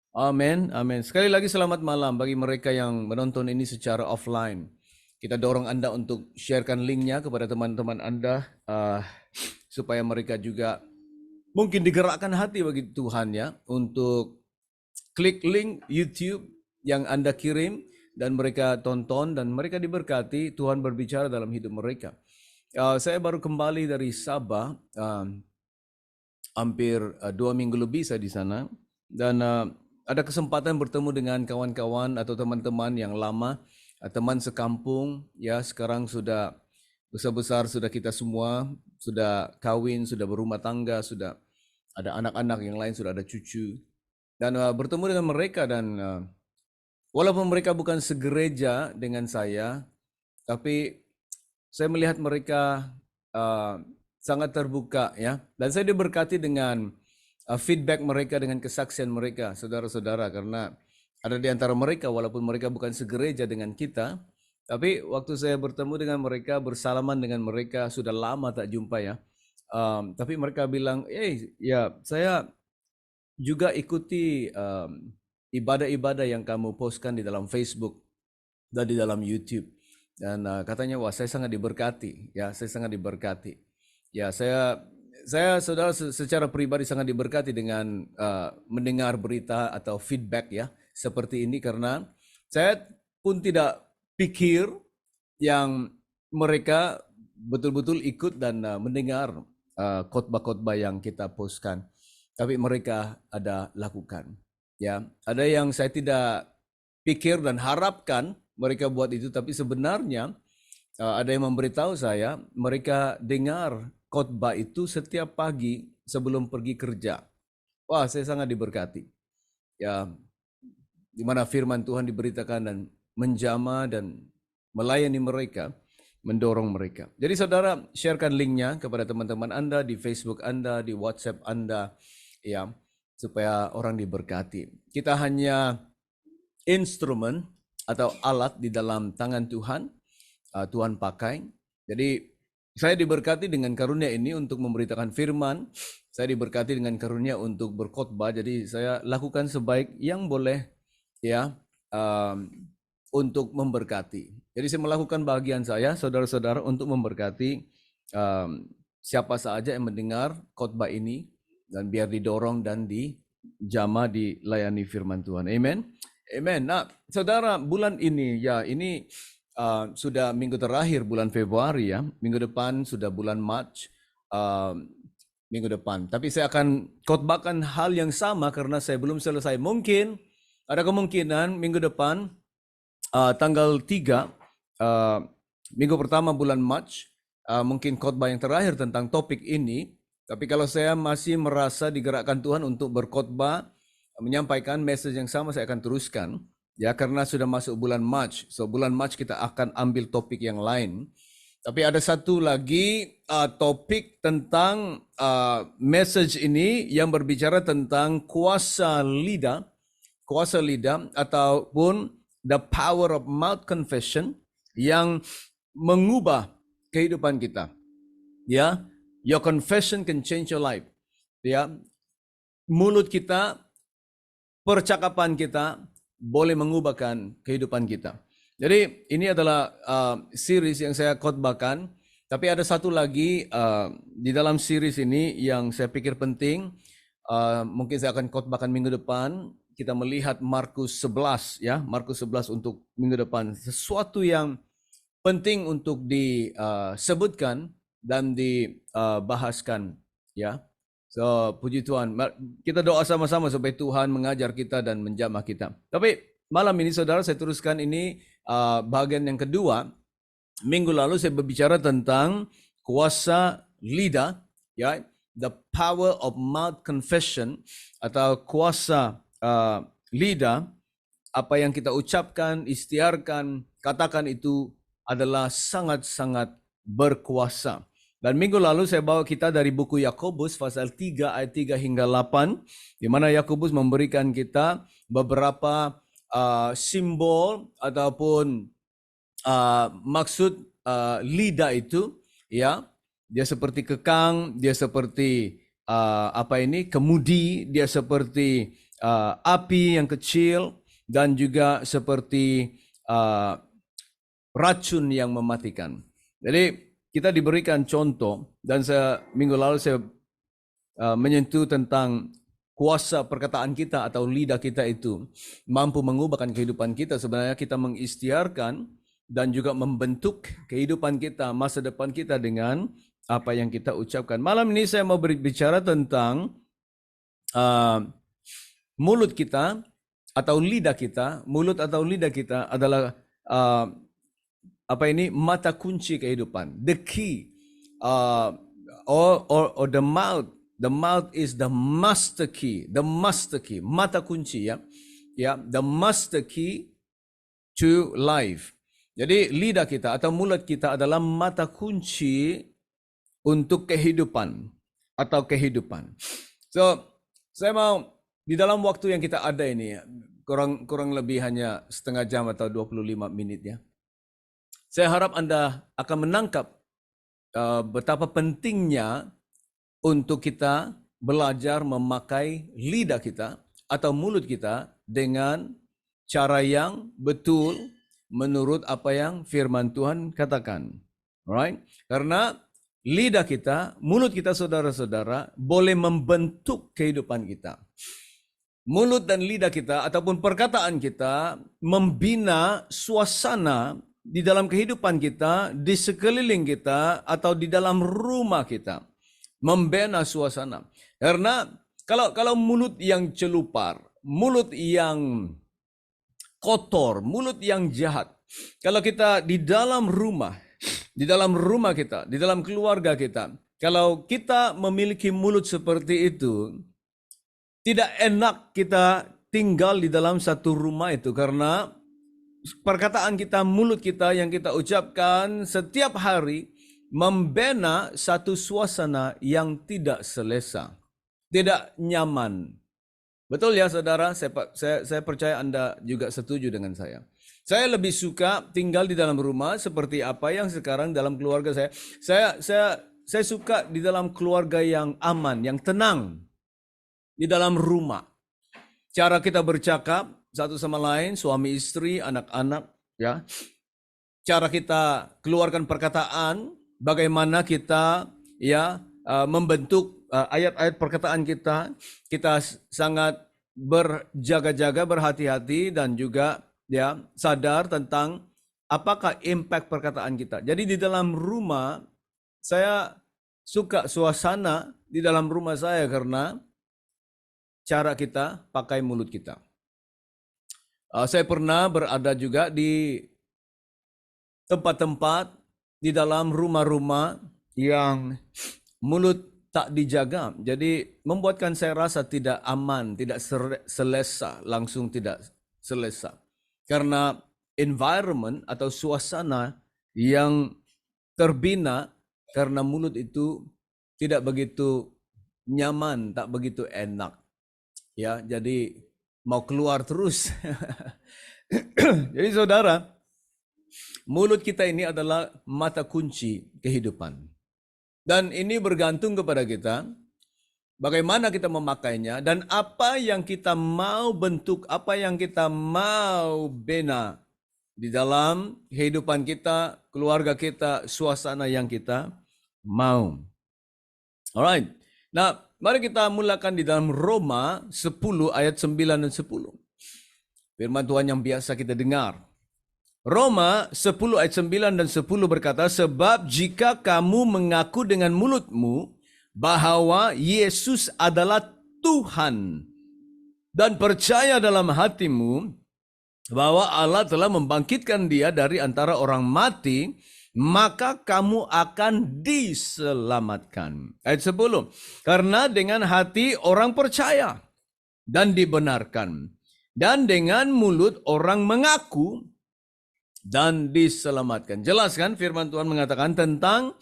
Amin, amin. Sekali lagi selamat malam bagi mereka yang menonton ini secara offline. Kita dorong Anda untuk sharekan linknya kepada teman-teman Anda supaya mereka juga mungkin digerakkan hati bagi Tuhan ya untuk klik link YouTube yang Anda kirim dan mereka tonton dan mereka diberkati. Tuhan berbicara dalam hidup mereka. Saya baru kembali dari Sabah, hampir 2 minggu lebih saya di sana dan ada kesempatan bertemu dengan kawan-kawan atau teman-teman yang lama, teman sekampung ya, sekarang sudah besar-besar, sudah kita semua sudah kawin, sudah berumah tangga, sudah ada anak-anak yang lain, sudah ada cucu dan bertemu dengan mereka dan walaupun mereka bukan segereja dengan saya, tapi saya melihat mereka uh, sangat terbuka ya, dan saya diberkati dengan feedback mereka, dengan kesaksian mereka, saudara-saudara, karena ada di antara mereka walaupun mereka bukan segereja dengan kita, tapi waktu saya bertemu dengan mereka, bersalaman dengan mereka, sudah lama tak jumpa ya. Tapi mereka bilang, ya saya juga ikuti ibadah-ibadah yang kamu postkan di dalam Facebook dan di dalam YouTube. Dan katanya, wah saya sangat diberkati, ya saya sangat diberkati. Ya saya saudara secara pribadi sangat diberkati dengan mendengar berita atau feedback ya seperti ini, karena saya pun tidak pikir yang mereka betul-betul ikut dan mendengar khotbah-khotbah yang kita postkan, tapi mereka ada lakukan. Ya, ada yang saya tidak pikir dan harapkan mereka buat itu, tapi sebenarnya ada yang memberitahu saya mereka dengar khotbah itu setiap pagi sebelum pergi kerja. Wah, saya sangat diberkati. Ya, di mana firman Tuhan diberitakan dan menjamah dan melayani mereka, mendorong mereka. Jadi saudara, sharekan linknya kepada teman-teman Anda di Facebook Anda, di WhatsApp Anda, ya, supaya orang diberkati. Kita hanya instrumen atau alat di dalam tangan Tuhan, Tuhan pakai. Jadi saya diberkati dengan karunia ini untuk memberitakan firman, saya diberkati dengan karunia untuk berkhotbah, jadi saya lakukan sebaik yang boleh ya, untuk memberkati. Jadi saya melakukan bagian saya, saudara-saudara, untuk memberkati siapa saja yang mendengar khotbah ini, dan biar didorong dan dijamah dilayani firman Tuhan. Amen. Amen. Nah, saudara, bulan ini ya, ini sudah minggu terakhir bulan Februari ya. Minggu depan sudah bulan Mac. Minggu depan. Tapi saya akan khotbahkan hal yang sama karena saya belum selesai. Mungkin ada kemungkinan minggu depan tanggal 3 minggu pertama bulan Mac, mungkin khotbah yang terakhir tentang topik ini. Tapi kalau saya masih merasa digerakkan Tuhan untuk berkhotbah, menyampaikan message yang sama, saya akan teruskan. Ya, karena sudah masuk bulan Mac. So bulan Mac kita akan ambil topik yang lain. Tapi ada satu lagi topik tentang message ini yang berbicara tentang kuasa lidah ataupun the power of mouth confession yang mengubah kehidupan kita. Ya, your confession can change your life. Ya, mulut kita, percakapan kita boleh mengubahkan kehidupan kita. Jadi ini adalah series yang saya khotbahkan, tapi ada satu lagi di dalam series ini yang saya pikir penting. Mungkin saya akan khotbahkan minggu depan. Kita melihat Markus 11 ya, Markus 11 untuk minggu depan. Sesuatu yang penting untuk disebutkan dan dibahaskan ya. So, puji Tuhan. Kita doa sama-sama supaya Tuhan mengajar kita dan menjamah kita. Tapi malam ini saudara, saya teruskan ini bagian yang kedua. Minggu lalu saya berbicara tentang kuasa lidah, ya, the power of mouth confession atau kuasa lidah. Apa yang kita ucapkan, istiarkan, katakan itu adalah sangat-sangat berkuasa. Dan minggu lalu saya bawa kita dari buku Yakobus pasal 3 ayat 3 hingga 8, di mana Yakobus memberikan kita beberapa simbol ataupun maksud lidah itu, ya. Dia seperti kekang, dia seperti kemudi, dia seperti api yang kecil dan juga seperti racun yang mematikan. Jadi kita diberikan contoh, dan minggu lalu saya menyentuh tentang kuasa perkataan kita atau lidah kita itu mampu mengubahkan kehidupan kita. Sebenarnya kita mengikhtiarkan dan juga membentuk kehidupan kita, masa depan kita dengan apa yang kita ucapkan. Malam ini saya mau berbicara tentang mulut kita atau lidah kita. Mulut atau lidah kita adalah mata kunci kehidupan. The key or the mouth. The mouth is the master key. The master key, mata kunci ya. Ya, the master key to life. Jadi lidah kita atau mulut kita adalah mata kunci untuk kehidupan atau kehidupan. So, saya mau di dalam waktu yang kita ada ini kurang lebih hanya setengah jam atau 25 menit ya. Saya harap Anda akan menangkap betapa pentingnya untuk kita belajar memakai lidah kita atau mulut kita dengan cara yang betul menurut apa yang firman Tuhan katakan. Alright? Karena lidah kita, mulut kita saudara-saudara boleh membentuk kehidupan kita. Mulut dan lidah kita ataupun perkataan kita membina suasana di dalam kehidupan kita, di sekeliling kita atau di dalam rumah kita. Membina suasana. Karena kalau mulut yang celupar, mulut yang kotor, mulut yang jahat, kalau kita di dalam rumah kita, di dalam keluarga kita, kalau kita memiliki mulut seperti itu, tidak enak kita tinggal di dalam satu rumah itu, karena perkataan kita, mulut kita yang kita ucapkan setiap hari membina satu suasana yang tidak selesa, tidak nyaman. Betul ya saudara? Saya percaya Anda juga setuju dengan saya. Saya lebih suka tinggal di dalam rumah seperti apa yang sekarang dalam keluarga saya. Saya suka di dalam keluarga yang aman, yang tenang. Di dalam rumah. Cara kita bercakap satu sama lain, suami istri, anak-anak, ya. Cara kita keluarkan perkataan, bagaimana kita membentuk ayat-ayat perkataan kita sangat berjaga-jaga, berhati-hati dan juga ya sadar tentang apakah impact perkataan kita. Jadi di dalam rumah saya suka suasana di dalam rumah saya karena cara kita pakai mulut kita. Saya pernah berada juga di tempat-tempat di dalam rumah-rumah yang mulut tak dijaga. Jadi membuatkan saya rasa tidak aman, tidak selesa, langsung tidak selesa. Karena environment atau suasana yang terbina karena mulut itu tidak begitu nyaman, tak begitu enak. Ya, jadi mau keluar terus. Jadi saudara, mulut kita ini adalah mata kunci kehidupan. Dan ini bergantung kepada kita, bagaimana kita memakainya, dan apa yang kita mau bentuk, apa yang kita mau bina di dalam kehidupan kita, keluarga kita, suasana yang kita mau. Alright, nah mari kita mulakan di dalam Roma 10 ayat 9 dan 10. Firman Tuhan yang biasa kita dengar. Roma 10 ayat 9 dan 10 berkata, sebab jika kamu mengaku dengan mulutmu bahwa Yesus adalah Tuhan dan percaya dalam hatimu bahwa Allah telah membangkitkan dia dari antara orang mati, maka kamu akan diselamatkan. Ayat 10, karena dengan hati orang percaya dan dibenarkan, dan dengan mulut orang mengaku dan diselamatkan. Jelas kan firman Tuhan mengatakan tentang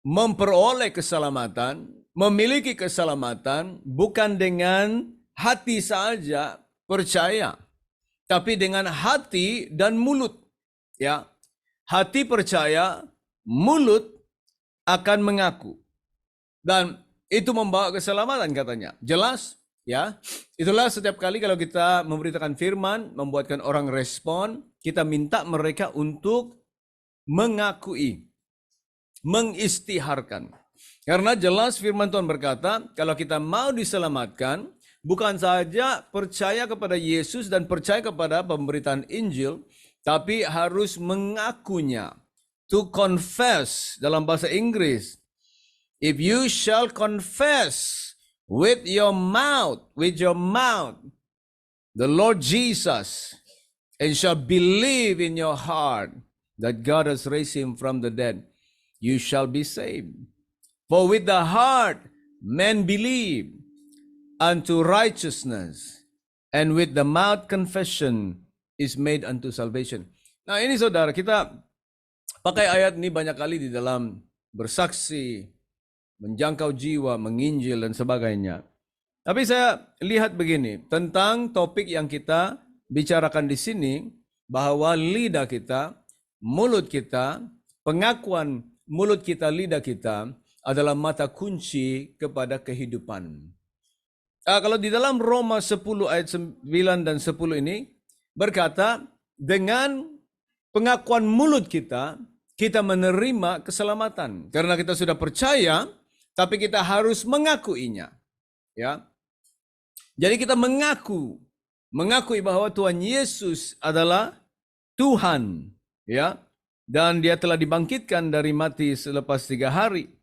memperoleh keselamatan, memiliki keselamatan bukan dengan hati saja percaya, tapi dengan hati dan mulut. Ya, hati percaya, mulut akan mengaku. Dan itu membawa keselamatan katanya. Jelas? Ya, itulah setiap kali kalau kita memberitakan firman, membuatkan orang respon, kita minta mereka untuk mengakui, mengistiharkan. Karena jelas firman Tuhan berkata, kalau kita mau diselamatkan, bukan saja percaya kepada Yesus dan percaya kepada pemberitaan Injil, tapi harus mengakunya. To confess dalam bahasa Inggris. If you shall confess with your mouth, the Lord Jesus, and shall believe in your heart that God has raised him from the dead, you shall be saved. For with the heart men believe unto righteousness, and with the mouth confession is made unto salvation. Nah ini saudara, kita pakai ayat ini banyak kali di dalam bersaksi, menjangkau jiwa, menginjil dan sebagainya. Tapi saya lihat begini, tentang topik yang kita bicarakan di sini, bahwa lidah kita, mulut kita, pengakuan mulut kita, lidah kita adalah mata kunci kepada kehidupan. Kalau di dalam Roma 10 ayat 9 dan 10 ini berkata, dengan pengakuan mulut kita, kita menerima keselamatan. Karena kita sudah percaya, tapi kita harus mengakuinya. Ya. Jadi kita mengakui bahwa Tuhan Yesus adalah Tuhan, ya, dan Dia telah dibangkitkan dari mati selepas 3 hari.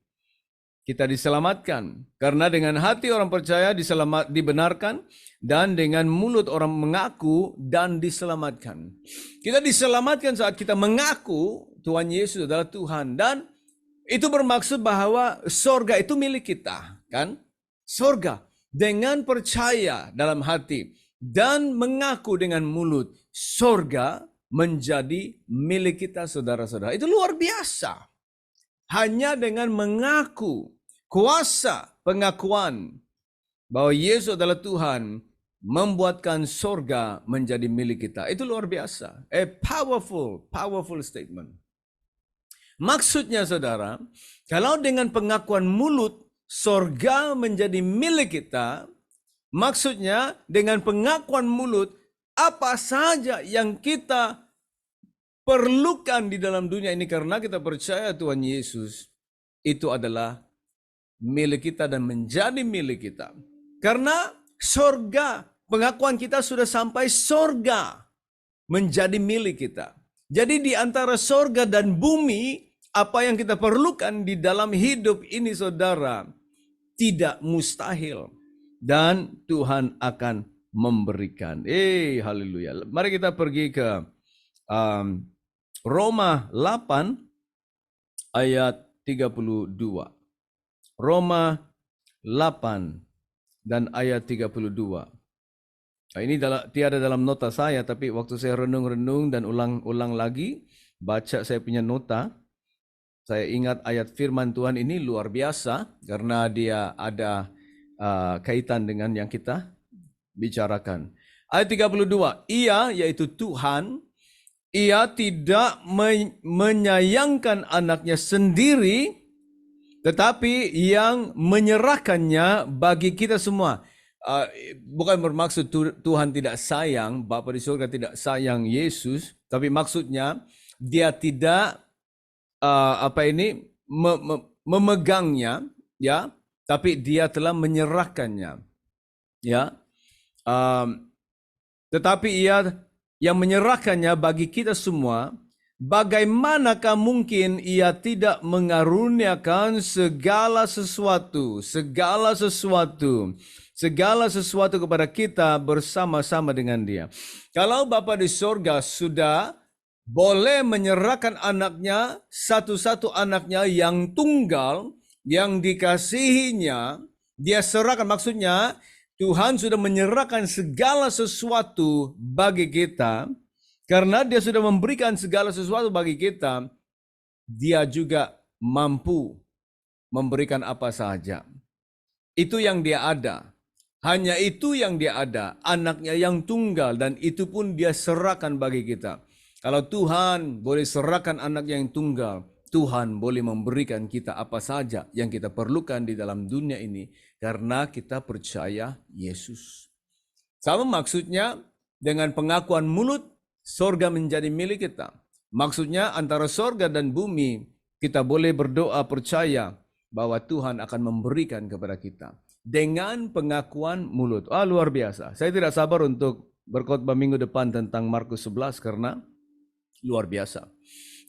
Kita diselamatkan karena dengan hati orang percaya dibenarkan, dan dengan mulut orang mengaku dan diselamatkan. Kita diselamatkan saat kita mengaku Tuhan Yesus adalah Tuhan, dan itu bermaksud bahwa sorga itu milik kita, kan? Sorga. Dengan percaya dalam hati dan mengaku dengan mulut, sorga menjadi milik kita, saudara-saudara. Itu luar biasa. Hanya dengan mengaku, kuasa pengakuan bahwa Yesus adalah Tuhan membuatkan sorga menjadi milik kita. Itu luar biasa. A powerful statement. Maksudnya saudara, kalau dengan pengakuan mulut sorga menjadi milik kita, maksudnya dengan pengakuan mulut apa saja yang kita perlukan di dalam dunia ini karena kita percaya Tuhan Yesus, itu adalah milik kita dan menjadi milik kita. Karena sorga, pengakuan kita sudah sampai sorga menjadi milik kita. Jadi di antara sorga dan bumi, apa yang kita perlukan di dalam hidup ini saudara, tidak mustahil. Dan Tuhan akan memberikan. Haleluya. Mari kita pergi ke Roma 8 ayat 32. Roma 8 dan ayat 32. Nah, ini tiada dalam nota saya, tapi waktu saya renung-renung dan ulang-ulang lagi, baca saya punya nota, saya ingat ayat firman Tuhan ini luar biasa karena dia ada kaitan dengan yang kita bicarakan. Ayat 32, ia yaitu Tuhan, ia tidak menyayangkan anaknya sendiri, tetapi yang menyerahkannya bagi kita semua. Bukan bermaksud Tuhan tidak sayang, Bapa di surga tidak sayang Yesus, tapi maksudnya dia tidak memegangnya, ya, tapi dia telah menyerahkannya, ya. Tetapi ia yang menyerahkannya bagi kita semua. Bagaimanakah mungkin ia tidak mengaruniakan segala sesuatu kepada kita bersama-sama dengan dia. Kalau Bapa di surga sudah boleh menyerahkan anaknya, satu-satu anaknya yang tunggal, yang dikasihinya, dia serahkan. Maksudnya Tuhan sudah menyerahkan segala sesuatu bagi kita. Karena dia sudah memberikan segala sesuatu bagi kita, dia juga mampu memberikan apa saja. Itu yang dia ada. Hanya itu yang dia ada. Anaknya yang tunggal, dan itu pun dia serahkan bagi kita. Kalau Tuhan boleh serahkan anaknya yang tunggal, Tuhan boleh memberikan kita apa saja yang kita perlukan di dalam dunia ini Karena kita percaya Yesus. Sama maksudnya dengan pengakuan mulut, sorga menjadi milik kita. Maksudnya antara sorga dan bumi, kita boleh berdoa percaya bahwa Tuhan akan memberikan kepada kita. Dengan pengakuan mulut. Luar biasa. Saya tidak sabar untuk berkhotbah minggu depan tentang Markus 11 karena luar biasa.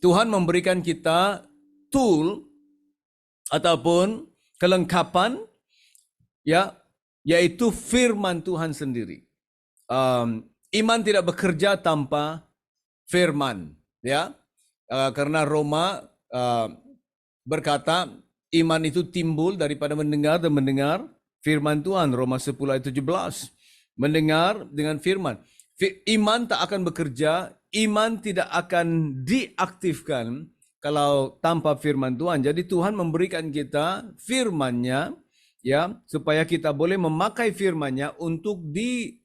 Tuhan memberikan kita tool ataupun kelengkapan, ya, yaitu firman Tuhan sendiri. Iman tidak bekerja tanpa firman, ya, karena Roma berkata iman itu timbul daripada mendengar dan mendengar firman Tuhan. Roma 10 ayat 17. Mendengar dengan firman. Iman tak akan bekerja, iman tidak akan diaktifkan kalau tanpa firman Tuhan. Jadi Tuhan memberikan kita firman-Nya, ya, supaya kita boleh memakai firman-Nya untuk diucapkan,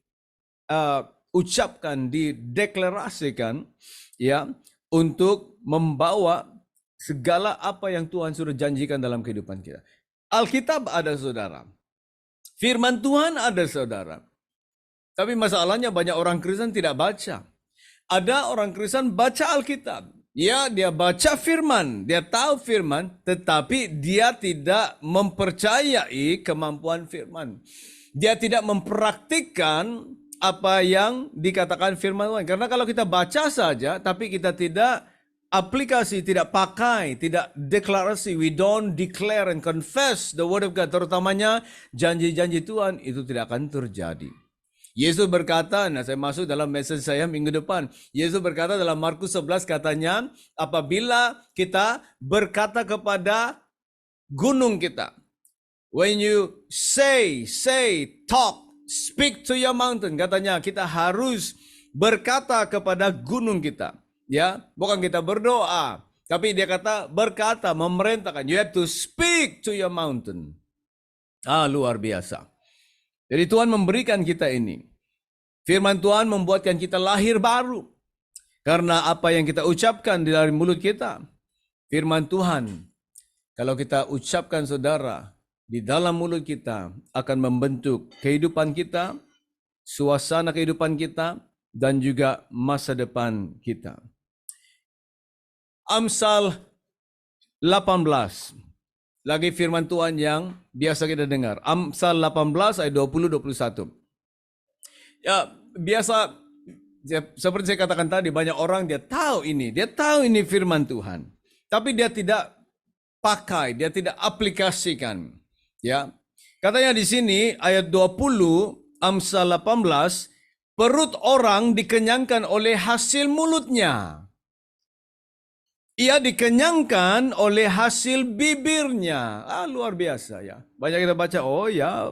dideklarasikan, ya, untuk membawa segala apa yang Tuhan sudah janjikan dalam kehidupan kita. Alkitab ada, saudara. Firman Tuhan ada, saudara. Tapi masalahnya banyak orang Kristen tidak baca. Ada orang Kristen baca Alkitab. Ya, dia baca firman, dia tahu firman, tetapi dia tidak mempercayai kemampuan firman. Dia tidak mempraktikkan apa yang dikatakan firman Tuhan. Karena kalau kita baca saja, tapi kita tidak aplikasi, tidak pakai, tidak deklarasi, we don't declare and confess the word of God, terutamanya janji-janji Tuhan, itu tidak akan terjadi. Yesus berkata, saya masuk dalam message saya minggu depan. Yesus berkata dalam Markus 11 katanya, apabila kita berkata kepada gunung kita, when you say, talk, speak to your mountain, katanya kita harus berkata kepada gunung kita. Ya, bukan kita berdoa, tapi dia kata berkata, memerintahkan. You have to speak to your mountain. Luar biasa. Jadi Tuhan memberikan kita ini. Firman Tuhan membuatkan kita lahir baru. Karena apa yang kita ucapkan dari mulut kita. Firman Tuhan, kalau kita ucapkan, saudara, di dalam mulut kita akan membentuk kehidupan kita, suasana kehidupan kita, dan juga masa depan kita. Amsal 18. Lagi firman Tuhan yang biasa kita dengar. Amsal 18 ayat 20-21. Ya, biasa seperti saya katakan tadi, banyak orang dia tahu ini firman Tuhan. Tapi dia tidak pakai, dia tidak aplikasikan. Ya. Katanya di sini ayat 20 Amsal 18, perut orang dikenyangkan oleh hasil mulutnya. Ia dikenyangkan oleh hasil bibirnya. Luar biasa, ya. Banyak kita baca,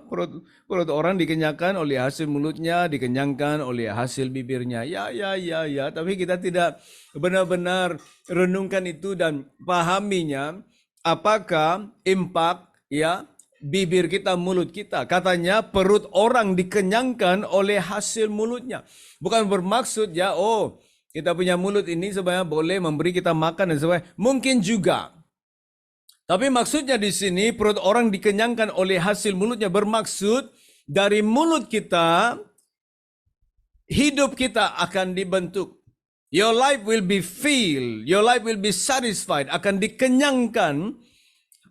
perut orang dikenyangkan oleh hasil mulutnya, dikenyangkan oleh hasil bibirnya. Ya. Tapi kita tidak benar-benar renungkan itu dan pahaminya. Apakah impak, ya, bibir kita, mulut kita. Katanya perut orang dikenyangkan oleh hasil mulutnya. Bukan bermaksud, ya, kita punya mulut ini sebenarnya boleh memberi kita makan dan sebagainya. Mungkin juga. Tapi maksudnya di sini perut orang dikenyangkan oleh hasil mulutnya, bermaksud dari mulut kita hidup kita akan dibentuk. Your life will be filled, your life will be satisfied, akan dikenyangkan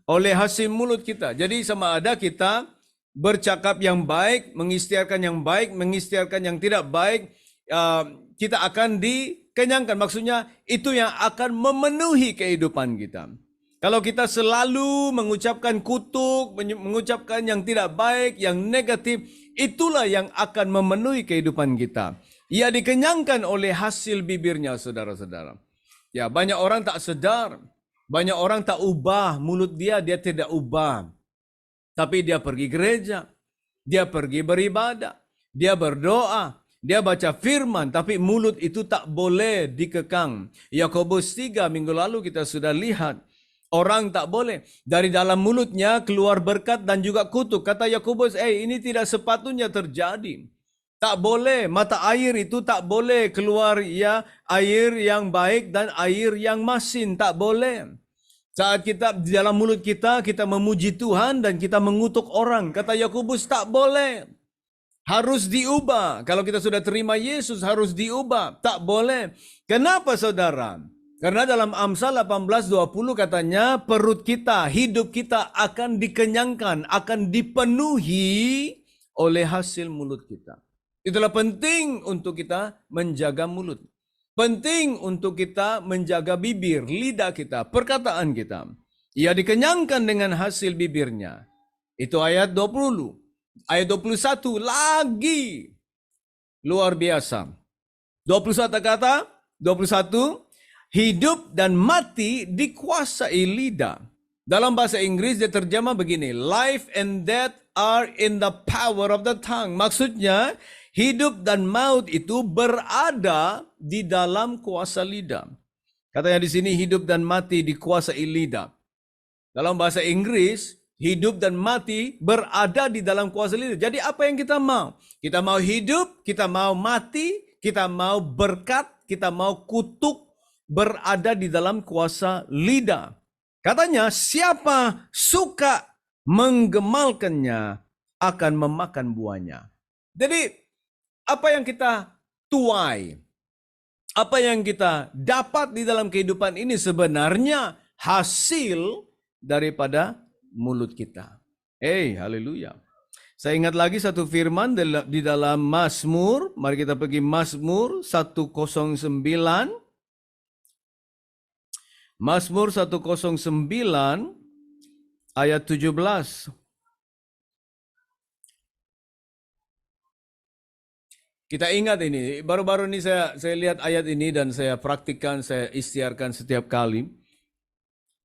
oleh hasil mulut kita. Jadi sama ada kita bercakap yang baik, mengistiarkan yang baik, mengistiarkan yang tidak baik, kita akan dikenyangkan. Maksudnya itu yang akan memenuhi kehidupan kita. Kalau kita selalu mengucapkan kutuk, mengucapkan yang tidak baik, yang negatif, itulah yang akan memenuhi kehidupan kita. Ia dikenyangkan oleh hasil bibirnya, saudara-saudara. Ya, banyak orang tak sedar, banyak orang tak ubah, mulut dia tidak ubah. Tapi dia pergi gereja, dia pergi beribadah, dia berdoa, dia baca firman, tapi mulut itu tak boleh dikekang. Yakobus 3 minggu lalu kita sudah lihat. Orang tak boleh. Dari dalam mulutnya keluar berkat dan juga kutuk. Kata Yakobus, ini tidak sepatutnya terjadi. Tak boleh. Mata air itu tak boleh keluar, ya, air yang baik dan air yang masin. Tak boleh. Saat kita di dalam mulut kita memuji Tuhan dan kita mengutuk orang. Kata Yakobus, tak boleh. Harus diubah. Kalau kita sudah terima Yesus, harus diubah. Tak boleh. Kenapa saudara? Karena dalam Amsal 18:20 katanya, perut kita, hidup kita akan dikenyangkan, akan dipenuhi oleh hasil mulut kita. Itulah penting untuk kita menjaga mulut. Penting untuk kita menjaga bibir, lidah kita, perkataan kita. Ia dikenyangkan dengan hasil bibirnya. Itu ayat 20. Ayat 21 lagi luar biasa. 21, hidup dan mati dikuasai lidah. Dalam bahasa Inggris dia terjemah begini, life and death are in the power of the tongue. Maksudnya, hidup dan maut itu berada di dalam kuasa lidah. Katanya di sini hidup dan mati dikuasai lidah. Dalam bahasa Inggris, hidup dan mati berada di dalam kuasa lidah. Jadi apa yang kita mau? Kita mau hidup, kita mau mati, kita mau berkat, kita mau kutuk, berada di dalam kuasa lidah. Katanya, siapa suka menggemalkannya akan memakan buahnya. Jadi, apa yang kita tuai, apa yang kita dapat di dalam kehidupan ini sebenarnya hasil daripada mulut kita. Haleluya. Saya ingat lagi satu firman di dalam Mazmur. Mari kita pergi Mazmur 109. Mazmur 109 ayat 17. Kita ingat ini, baru-baru ini saya lihat ayat ini dan saya praktikkan, saya istiarkan setiap kali.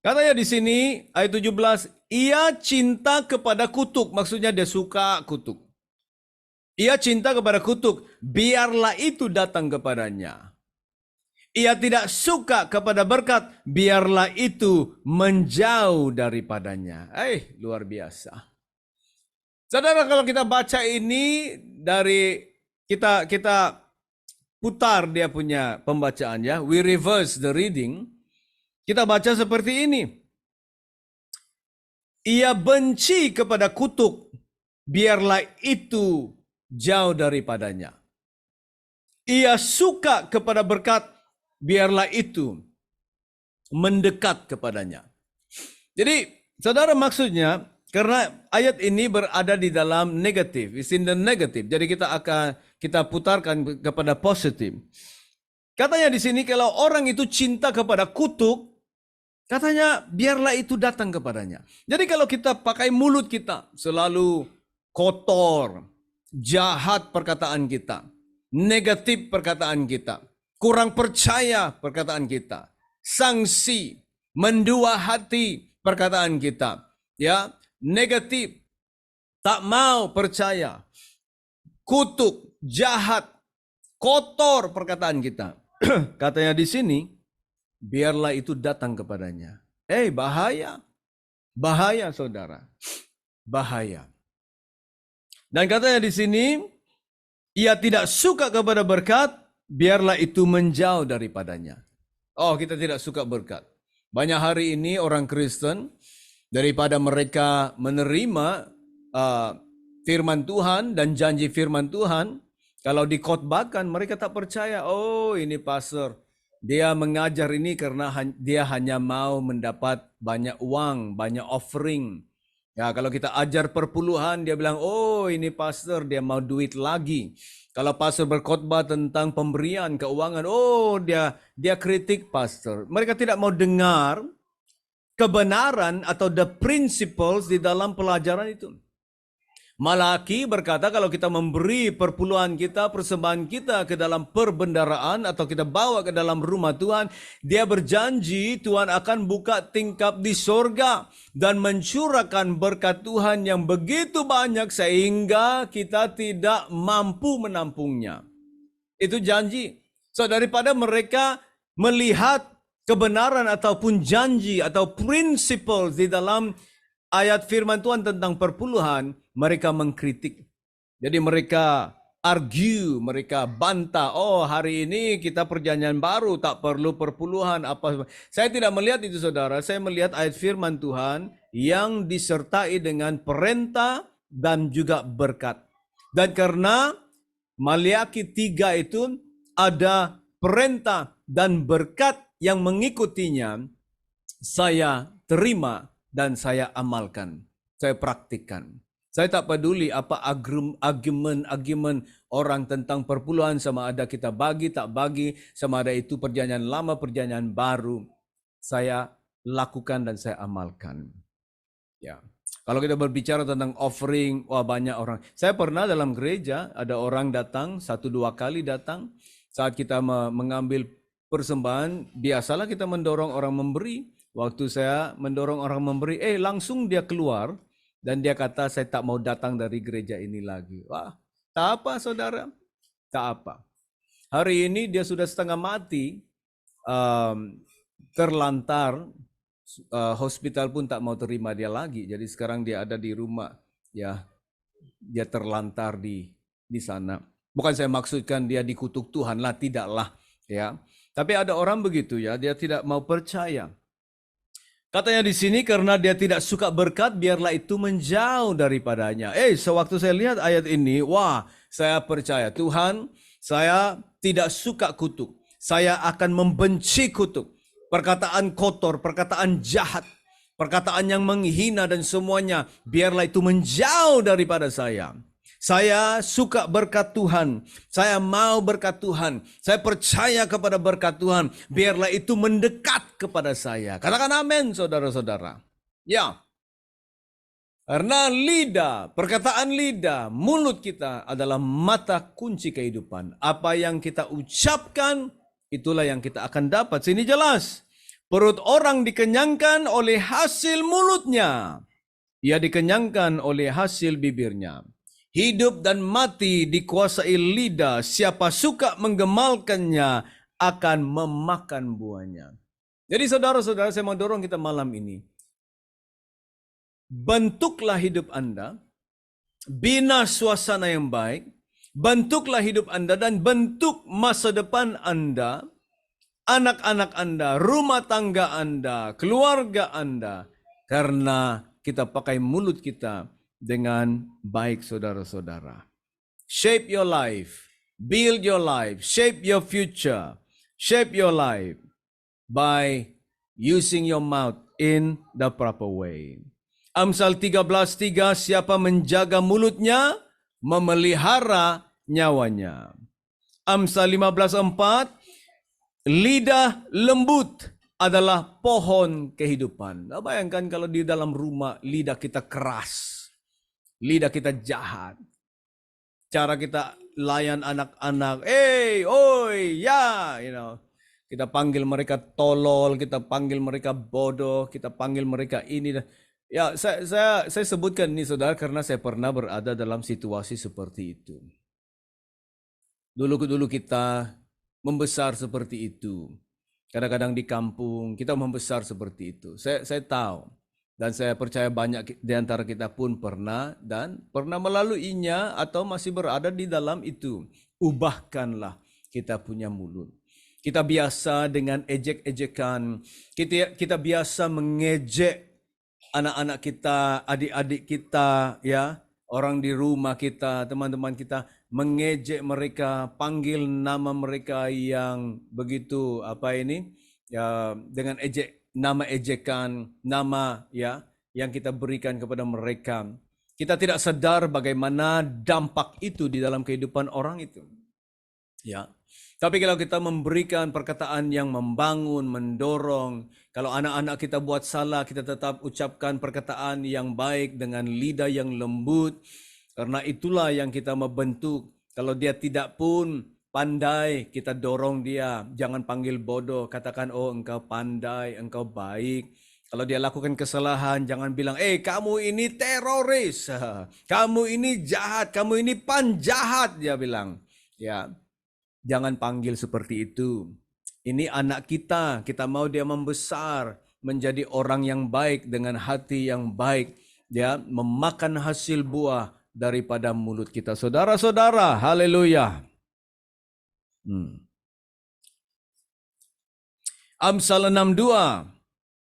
Katanya di sini ayat 17, ia cinta kepada kutuk, maksudnya dia suka kutuk. Ia cinta kepada kutuk, biarlah itu datang kepadanya. Ia tidak suka kepada berkat, biarlah itu menjauh daripadanya. Luar biasa. Saudara, kalau kita baca ini dari kita putar dia punya pembacaan ya, we reverse the reading. Kita baca seperti ini. Ia benci kepada kutuk, biarlah itu jauh daripadanya. Ia suka kepada berkat, biarlah itu mendekat kepadanya. Jadi, saudara, maksudnya karena ayat ini berada di dalam negatif, it's in the negative. Jadi kita putarkan kepada positif. Katanya di sini kalau orang itu cinta kepada kutuk, katanya biarlah itu datang kepadanya. Jadi kalau kita pakai mulut kita selalu kotor, jahat perkataan kita, negatif perkataan kita, kurang percaya perkataan kita, sangsi, mendua hati perkataan kita, ya, negatif, tak mau percaya, kutuk, jahat, kotor perkataan kita. Katanya di sini, biarlah itu datang kepadanya. Bahaya. Bahaya, saudara. Bahaya. Dan katanya di sini, ia tidak suka kepada berkat, biarlah itu menjauh daripadanya. Kita tidak suka berkat. Banyak hari ini orang Kristen, daripada mereka menerima firman Tuhan dan janji firman Tuhan, kalau dikhotbahkan mereka tak percaya. Ini pastor, dia mengajar ini karena dia hanya mau mendapat banyak uang, banyak offering. Ya, kalau kita ajar perpuluhan, dia bilang, ini pastor, dia mau duit lagi. Kalau pastor berkhotbah tentang pemberian keuangan, dia kritik pastor. Mereka tidak mau dengar kebenaran atau the principles di dalam pelajaran itu. Malaki berkata kalau kita memberi perpuluhan kita, persembahan kita ke dalam perbendaraan atau kita bawa ke dalam rumah Tuhan, dia berjanji Tuhan akan buka tingkap di sorga dan mencurahkan berkat Tuhan yang begitu banyak sehingga kita tidak mampu menampungnya. Itu janji. So daripada mereka melihat kebenaran ataupun janji atau principles di dalam ayat firman Tuhan tentang perpuluhan, mereka mengkritik. Jadi mereka argue, mereka bantah. Oh, hari ini kita perjanjian baru, tak perlu perpuluhan apa. Saya tidak melihat itu, saudara. Saya melihat ayat firman Tuhan yang disertai dengan perintah dan juga berkat. Dan karena Maliaki 3 itu ada perintah dan berkat yang mengikutinya, saya terima dan saya amalkan, saya praktikkan. Saya tak peduli apa argumen orang tentang perpuluhan, sama ada kita bagi, tak bagi, sama ada itu perjanjian lama, perjanjian baru. Saya lakukan dan saya amalkan. Ya. Kalau kita berbicara tentang offering, wah banyak orang. Saya pernah dalam gereja, ada orang datang, 1-2 kali datang, saat kita mengambil persembahan, biasalah kita mendorong orang memberi. Waktu saya mendorong orang memberi, langsung dia keluar, dan dia kata, saya tak mau datang dari gereja ini lagi. Wah, tak apa saudara, tak apa. Hari ini dia sudah setengah mati, terlantar, hospital pun tak mau terima dia lagi. Jadi sekarang dia ada di rumah, ya, dia terlantar di sana. Bukan saya maksudkan dia dikutuk Tuhan lah, tidaklah, ya. Tapi ada orang begitu, ya, dia tidak mau percaya. Katanya di sini karena dia tidak suka berkat, biarlah itu menjauh daripadanya. Sewaktu saya lihat ayat ini, wah, saya percaya Tuhan, saya tidak suka kutuk. Saya akan membenci kutuk. Perkataan kotor, perkataan jahat, perkataan yang menghina dan semuanya, biarlah itu menjauh daripada saya. Saya suka berkat Tuhan. Saya mau berkat Tuhan. Saya percaya kepada berkat Tuhan. Biarlah itu mendekat kepada saya. Katakan amin, saudara-saudara. Ya. Karena lidah, perkataan lidah, mulut kita adalah mata kunci kehidupan. Apa yang kita ucapkan, itulah yang kita akan dapat. Sini jelas. Perut orang dikenyangkan oleh hasil mulutnya. Ia dikenyangkan oleh hasil bibirnya. Hidup dan mati dikuasai lidah. Siapa suka menggemalkannya akan memakan buahnya. Jadi saudara-saudara, saya mau dorong kita malam ini. Bentuklah hidup Anda. Bina suasana yang baik. Bentuklah hidup Anda dan bentuk masa depan Anda. Anak-anak Anda, rumah tangga Anda, keluarga Anda. Karena kita pakai mulut kita dengan baik, saudara-saudara. Shape your life, build your life, shape your future, shape your life by using your mouth in the proper way. Amsal 13:3, siapa menjaga mulutnya, memelihara nyawanya. Amsal 15:4, lidah lembut adalah pohon kehidupan. Nah, bayangkan kalau di dalam rumah lidah kita keras. Lidah kita jahat. Cara kita layan anak-anak, oi, ya, Kita panggil mereka tolol, kita panggil mereka bodoh, kita panggil mereka ini. Ya, saya sebutkan ini, saudara, karena saya pernah berada dalam situasi seperti itu. Dulu kita membesar seperti itu. Kadang-kadang di kampung kita membesar seperti itu. Saya tahu. Dan saya percaya banyak di antara kita pun pernah melaluinya atau masih berada di dalam itu. Ubahkanlah kita punya mulut. Kita biasa dengan ejek-ejekan. Kita biasa mengejek anak-anak kita, adik-adik kita, ya, orang di rumah kita, teman-teman kita, mengejek mereka, panggil nama mereka yang begitu dengan nama ejekan, nama yang kita berikan kepada mereka. Kita tidak sadar bagaimana dampak itu di dalam kehidupan orang itu. Ya. Tapi kalau kita memberikan perkataan yang membangun, mendorong, kalau anak-anak kita buat salah, kita tetap ucapkan perkataan yang baik dengan lidah yang lembut. Karena itulah yang kita membentuk. Kalau dia tidak pun pandai, kita dorong dia. Jangan panggil bodoh. Katakan, oh engkau pandai, engkau baik. Kalau dia lakukan kesalahan, jangan bilang, kamu ini teroris. Kamu ini jahat, kamu ini penjahat, dia bilang. Ya, jangan panggil seperti itu. Ini anak kita mau dia membesar, menjadi orang yang baik dengan hati yang baik. Dia memakan hasil buah daripada mulut kita. Saudara-saudara, haleluya. Amsal 6:2.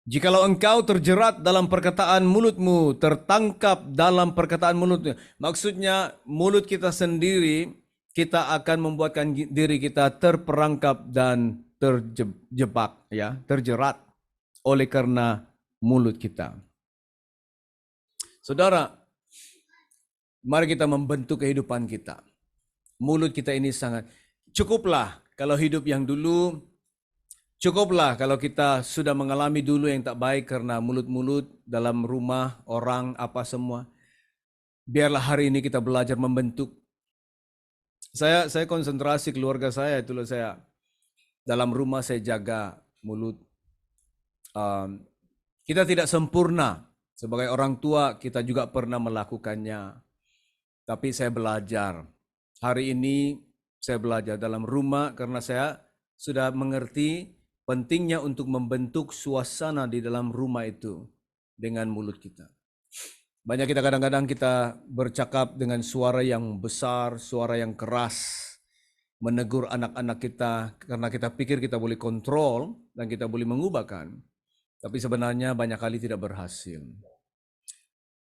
Jikalau engkau terjerat dalam perkataan mulutmu, tertangkap dalam perkataan mulutmu. Maksudnya mulut kita sendiri, kita akan membuatkan diri kita terperangkap dan terjebak, ya, terjerat oleh karena mulut kita. Saudara, mari kita membentuk kehidupan kita. Mulut kita ini sangat cukuplah kalau hidup yang dulu. Cukuplah kalau kita sudah mengalami dulu yang tak baik karena mulut-mulut dalam rumah, orang, apa semua. Biarlah hari ini kita belajar membentuk. Saya konsentrasi keluarga saya, itulah saya. Dalam rumah saya jaga mulut. Kita tidak sempurna. Sebagai orang tua kita juga pernah melakukannya. Tapi saya belajar. Hari ini saya belajar dalam rumah karena saya sudah mengerti pentingnya untuk membentuk suasana di dalam rumah itu dengan mulut kita. Banyak kita kadang-kadang kita bercakap dengan suara yang besar, suara yang keras, menegur anak-anak kita karena kita pikir kita boleh kontrol dan kita boleh mengubahkan. Tapi sebenarnya banyak kali tidak berhasil.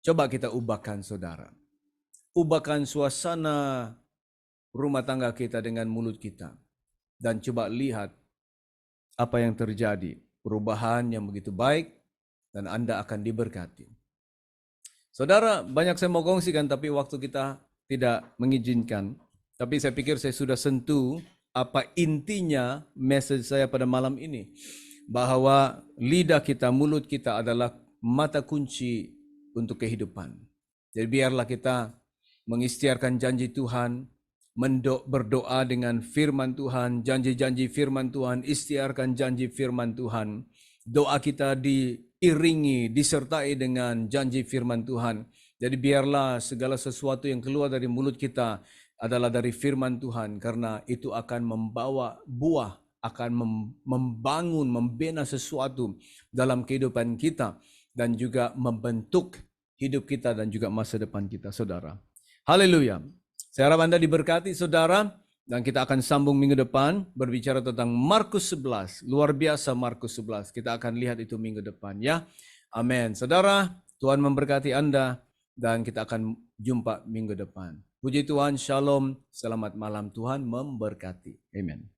Coba kita ubahkan, saudara. Ubahkan suasana rumah tangga kita dengan mulut kita. Dan coba lihat apa yang terjadi, perubahan yang begitu baik, dan Anda akan diberkati. Saudara, banyak saya mau kongsikan, tapi waktu kita tidak mengizinkan. Tapi saya pikir saya sudah sentuh apa intinya message saya pada malam ini. Bahwa lidah kita, mulut kita adalah mata kunci untuk kehidupan. Jadi biarlah kita mengikhtiarkan janji Tuhan, berdoa dengan firman Tuhan, janji-janji firman Tuhan, ikhtiarkan janji firman Tuhan. Doa kita diiringi, disertai dengan janji firman Tuhan. Jadi biarlah segala sesuatu yang keluar dari mulut kita adalah dari firman Tuhan, karena itu akan membawa buah, akan membangun, membina sesuatu dalam kehidupan kita, dan juga membentuk hidup kita dan juga masa depan kita, saudara. Haleluya. Saya harap Anda diberkati, saudara, dan kita akan sambung minggu depan berbicara tentang Markus 11. Luar biasa Markus 11. Kita akan lihat itu minggu depan, ya. Amin. Saudara, Tuhan memberkati Anda dan kita akan jumpa minggu depan. Puji Tuhan, shalom, selamat malam, Tuhan memberkati. Amin.